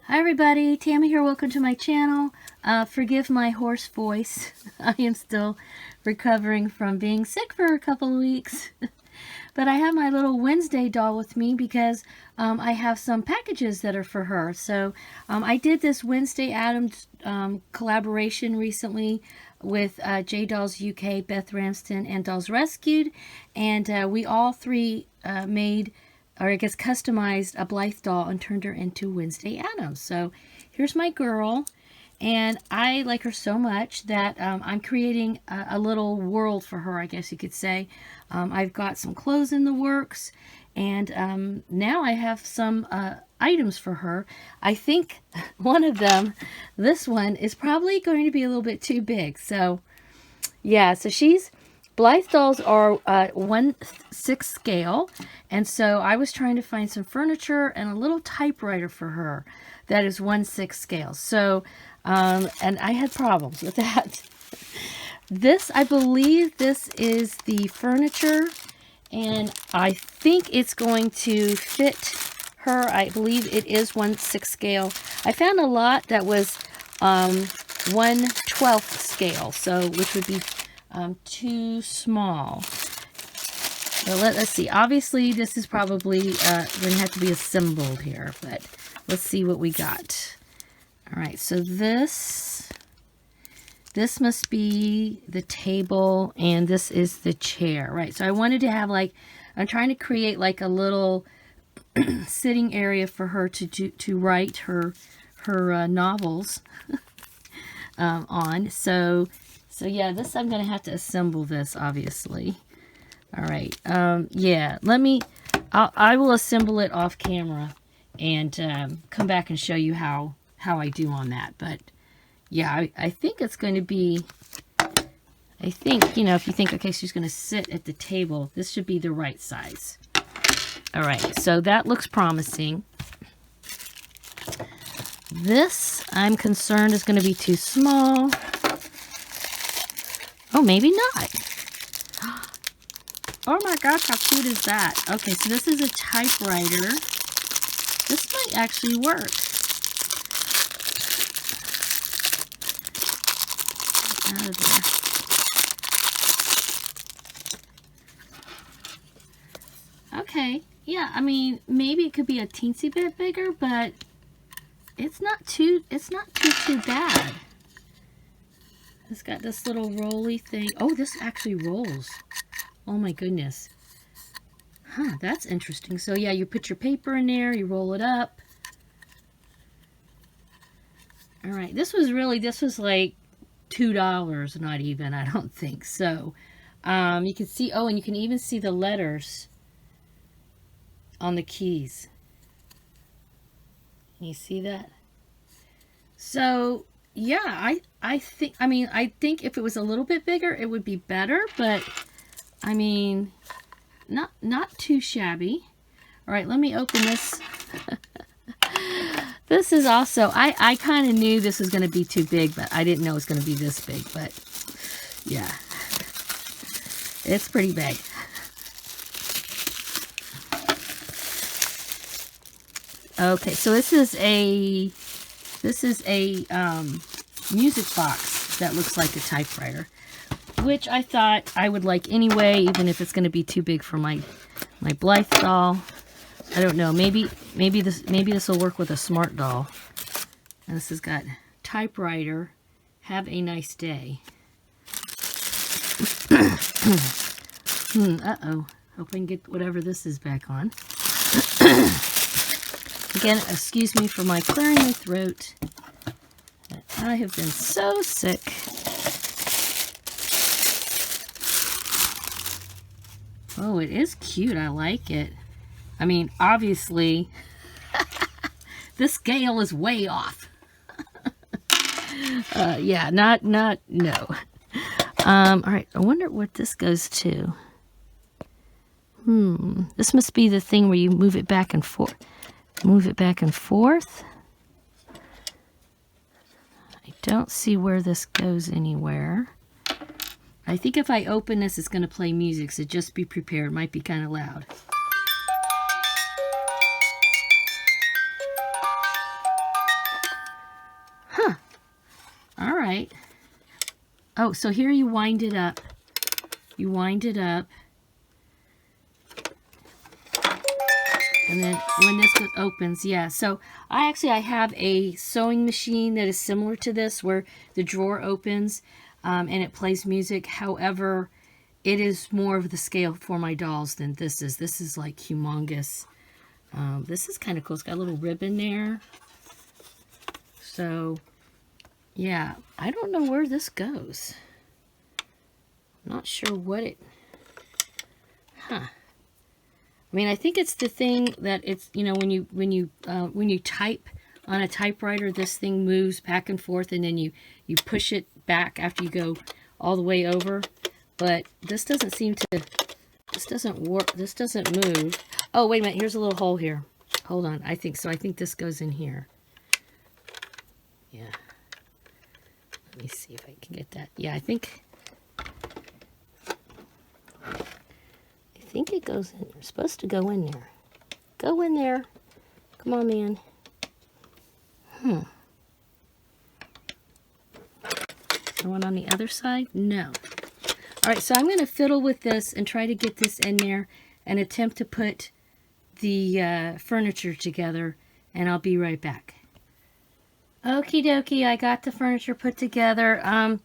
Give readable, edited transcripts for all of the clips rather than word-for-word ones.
Hi everybody, Tammy here. Welcome to my channel. Forgive my hoarse voice. I am still recovering from being sick for a couple of weeks. But I have my little Wednesday doll with me because I have some packages that are for her. So I did this Wednesday Addams collaboration recently with J Dolls UK, Beth Ramsden, and Dolls Rescued. And we all three made, or I guess customized, a Blythe doll and turned her into Wednesday Addams. So here's my girl, and I like her so much that I'm creating a little world for her, I guess you could say. I've got some clothes in the works, and now I have some items for her. I think one of them, this one, is probably going to be a little bit too big. So yeah, so Blythe dolls are 1/6 scale, and so I was trying to find some furniture and a little typewriter for her that is 1/6 scale. So, and I had problems with that. This, I believe this is the furniture, and I think it's going to fit her. I believe it is 1/6 scale. I found a lot that was 1/12 scale, so which would be too small. So let's see. Obviously, this is probably going to have to be assembled here, but let's see what we got. All right, so this must be the table, and this is the chair, right? So I wanted to have I'm trying to create like a little sitting area for her to write her novels on. So yeah, I'm going to have to assemble this, obviously. All right. Yeah, I will assemble it off camera and come back and show you how I do on that. But yeah, I think it's going to be, I think, if you think, okay, she's going to sit at the table, this should be the right size. All right. So that looks promising. This, I'm concerned, is going to be too small. Oh, maybe not. Oh my gosh, how cute is that? Okay, so this is a typewriter. This might actually work. Out of there. Okay, yeah, I mean, maybe it could be a teensy bit bigger, but it's not too bad. It's got this little rolly thing. Oh, this actually rolls. Oh my goodness. Huh, that's interesting. So yeah, you put your paper in there, you roll it up. All right, this was like $2, not even, I don't think. So you can see, oh, and you can even see the letters on the keys. Can you see that? So yeah, I think if it was a little bit bigger, it would be better, but I mean, not too shabby. All right, let me open this. This is also, I kind of knew this was going to be too big, but I didn't know it was going to be this big, but yeah, it's pretty big. Okay, so this is a music box that looks like a typewriter, which I thought I would like anyway, even if it's going to be too big for my Blythe doll. I don't know. Maybe this will work with a smart doll. And this has got typewriter. Have a nice day. Uh-oh. Hope I can get whatever this is back on. Again, excuse me for my clearing my throat. I have been so sick. Oh, it is cute. I like it. I mean, obviously, this scale is way off. Yeah, no. All right, I wonder what this goes to. This must be the thing where you move it back and forth. Move it back and forth. I don't see where this goes anywhere. I think if I open this, it's going to play music, so just be prepared. It might be kind of loud. right. Oh, so here you wind it up. You wind it up. And then when this opens, yeah. So I have a sewing machine that is similar to this, where the drawer opens and it plays music. However, it is more of the scale for my dolls than this is. This is like humongous. This is kind of cool. It's got a little ribbon there. So, yeah. I don't know where this goes. Not sure what it... Huh. I mean, I think it's the thing that it's, you know, when you type on a typewriter, this thing moves back and forth, and then you push it back after you go all the way over. But this doesn't seem to, this doesn't work, this doesn't move. Oh, wait a minute, here's a little hole here. Hold on, I think so. I think this goes in here. Yeah. Let me see if I can get that. Yeah, I think it goes in. It's supposed to go in there. Go in there. Come on, man. The one on the other side? No. All right, so I'm going to fiddle with this and try to get this in there and attempt to put the furniture together, and I'll be right back. Okie dokie, I got the furniture put together.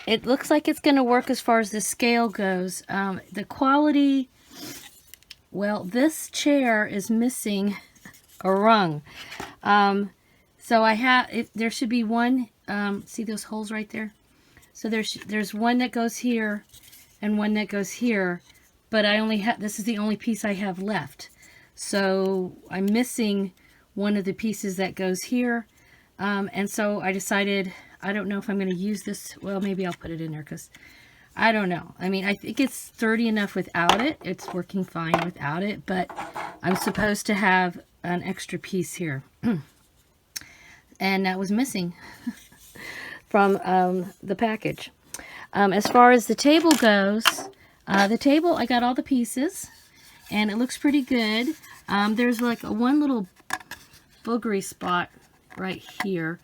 It looks like it's going to work as far as the scale goes. The quality, well, this chair is missing a rung. So there should be one, see those holes right there? So there's one that goes here and one that goes here, but I only have, this is the only piece I have left. So I'm missing one of the pieces that goes here. And so I decided, I don't know if I'm going to use this. Well, maybe I'll put it in there because I don't know. I mean, I think it's sturdy enough without it. It's working fine without it, but I'm supposed to have an extra piece here. And that was missing from the package. As far as the table goes, the table, I got all the pieces and it looks pretty good. There's like one little boogery spot right here.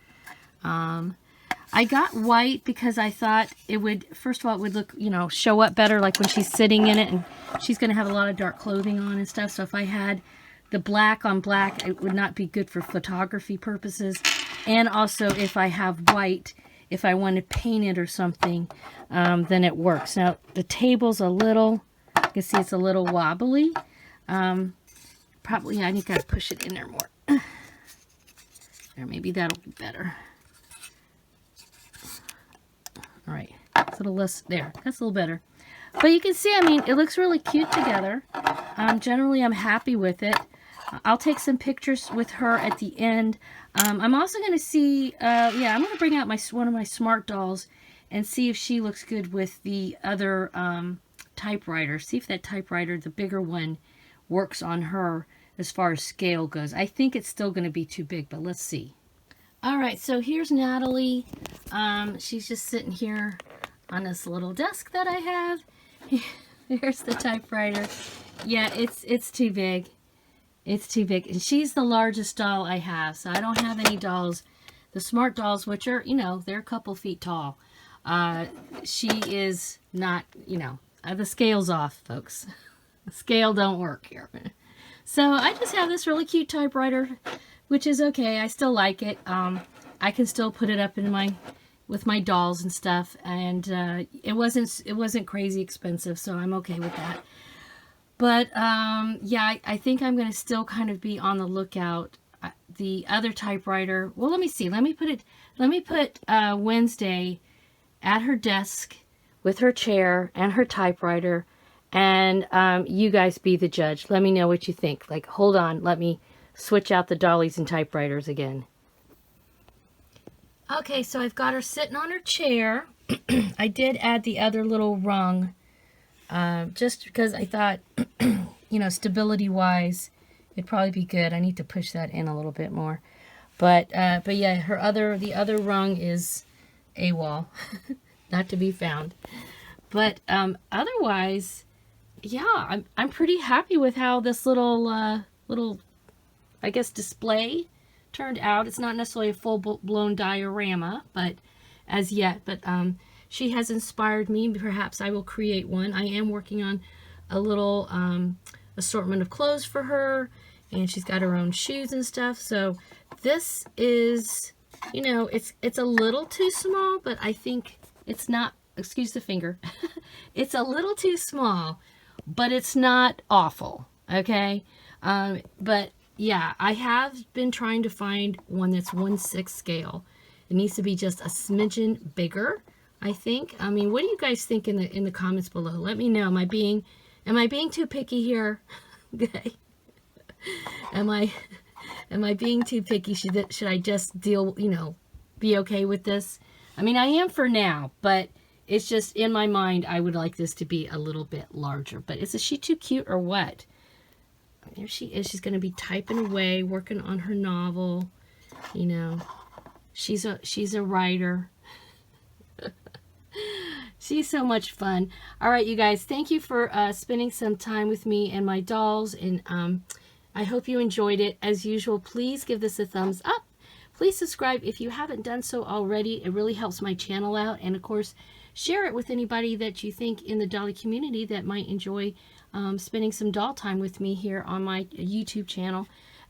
I got white because I thought it would, first of all, it would look, you know, show up better like when she's sitting in it, and she's going to have a lot of dark clothing on and stuff. So if I had the black on black, it would not be good for photography purposes. And also if I have white, if I want to paint it or something, then it works. Now the table's a little, you can see it's a little wobbly. Probably I need to push it in there more. There, maybe that'll be better. All right, it's a little less, there, that's a little better. But you can see, I mean, it looks really cute together. Generally, I'm happy with it. I'll take some pictures with her at the end. I'm also going to see, yeah, I'm going to bring out one of my smart dolls and see if she looks good with the other typewriter. See if that typewriter, the bigger one, works on her as far as scale goes. I think it's still going to be too big, but let's see. All right, so here's Natalie. She's just sitting here on this little desk that I have. Here's the typewriter. Yeah, it's too big. It's too big. And she's the largest doll I have, so I don't have any dolls. The smart dolls, which are, you know, they're a couple feet tall. She is not, you know, the scale's off, folks. The scale don't work here. So I just have this really cute typewriter, which is okay. I still like it. I can still put it up in with my dolls and stuff, and it wasn't crazy expensive, so I'm okay with that. But yeah, I think I'm going to still kind of be on the lookout. The other typewriter, well, let me see. Let me put Wednesday at her desk with her chair and her typewriter, and you guys be the judge. Let me know what you think. Like, hold on, let me switch out the dollies and typewriters again. Okay, so I've got her sitting on her chair. I did add the other little rung, just because I thought, you know, stability-wise, it'd probably be good. I need to push that in a little bit more. But yeah, the other rung is AWOL, not to be found. But otherwise, yeah, I'm pretty happy with how this little, I guess, display turned out. It's not necessarily a full-blown diorama, but as yet. But she has inspired me. Perhaps I will create one. I am working on a little assortment of clothes for her, and she's got her own shoes and stuff. So this is, you know, it's a little too small, but I think it's not, excuse the finger, it's a little too small, but it's not awful, okay? But yeah, I have been trying to find one that's 1/6 scale. It needs to be just a smidgen bigger, I think. I mean, what do you guys think in the comments below? Let me know. Am I being too picky here? Okay. Am I being too picky? Should I just deal, you know, be okay with this? I mean, I am for now, but it's just in my mind, I would like this to be a little bit larger. But is she too cute or what? There she is. She's going to be typing away, working on her novel. You know, she's a writer. She's so much fun. All right, you guys, thank you for spending some time with me and my dolls. And I hope you enjoyed it. As usual, please give this a thumbs up. Please subscribe if you haven't done so already. It really helps my channel out. And of course, share it with anybody that you think in the dolly community that might enjoy spending some doll time with me here on my YouTube channel.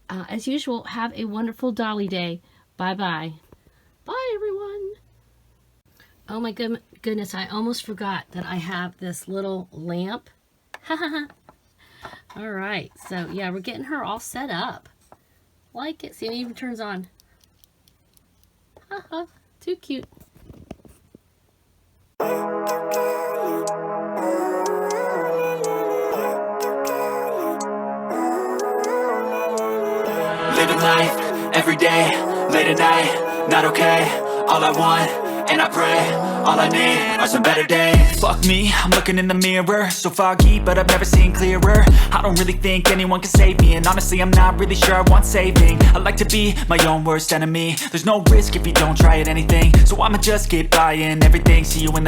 As usual, have a wonderful dolly day. Bye-bye. Bye, everyone. Oh my goodness, I almost forgot that I have this little lamp. All right, so yeah, we're getting her all set up. Like it. See, it even turns on. Haha, too cute. Living life, every day, late at night, not okay. All I want, and I pray, all I need are some better days. Fuck me, I'm looking in the mirror, so foggy, but I've never seen clearer. I don't really think anyone can save me, and honestly I'm not really sure I want saving. I like to be my own worst enemy. There's no risk if you don't try at anything, so I'ma just keep buying everything. See you in the